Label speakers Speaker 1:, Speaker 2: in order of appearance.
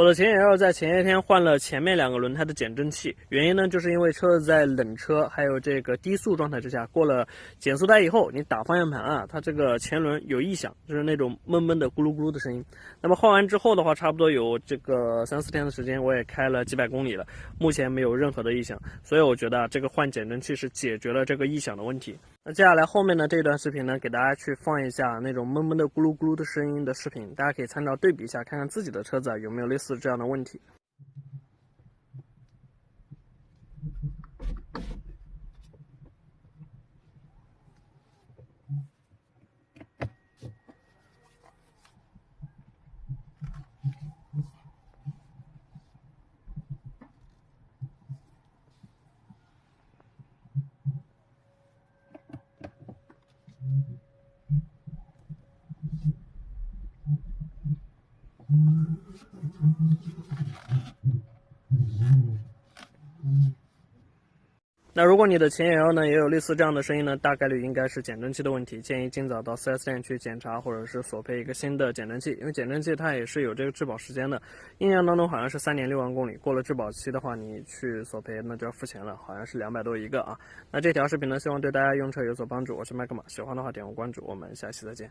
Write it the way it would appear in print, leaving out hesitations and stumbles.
Speaker 1: 我的前野 L 在前一天换了前面2个轮胎的减震器，原因呢，就是因为车子在冷车还有这个低速状态之下，过了减速带以后，你打方向盘啊，它这个前轮有异响，就是那种闷闷的咕噜咕噜的声音。那么换完之后的话，差不多有这个3、4天的时间，我也开了几百公里了，目前没有任何的异响，所以我觉得这个换减震器是解决了这个异响的问题。那接下来后面的这段视频呢，给大家去放一下那种闷闷的咕噜咕噜的声音的视频，大家可以参照对比一下，看看自己的车子有没有类似这样的问题。那如果你的前野 L 呢也有类似这样的声音呢，大概率应该是减震器的问题，建议尽早到 4S 店去检查，或者是索赔一个新的减震器，因为减震器它也是有这个质保时间的，印象当中好像是3年6万公里，过了质保期的话，你去索赔那就要付钱了，好像是200多一个啊。那这条视频呢，希望对大家用车有所帮助，我是麦克马，喜欢的话点个关注，我们下期再见。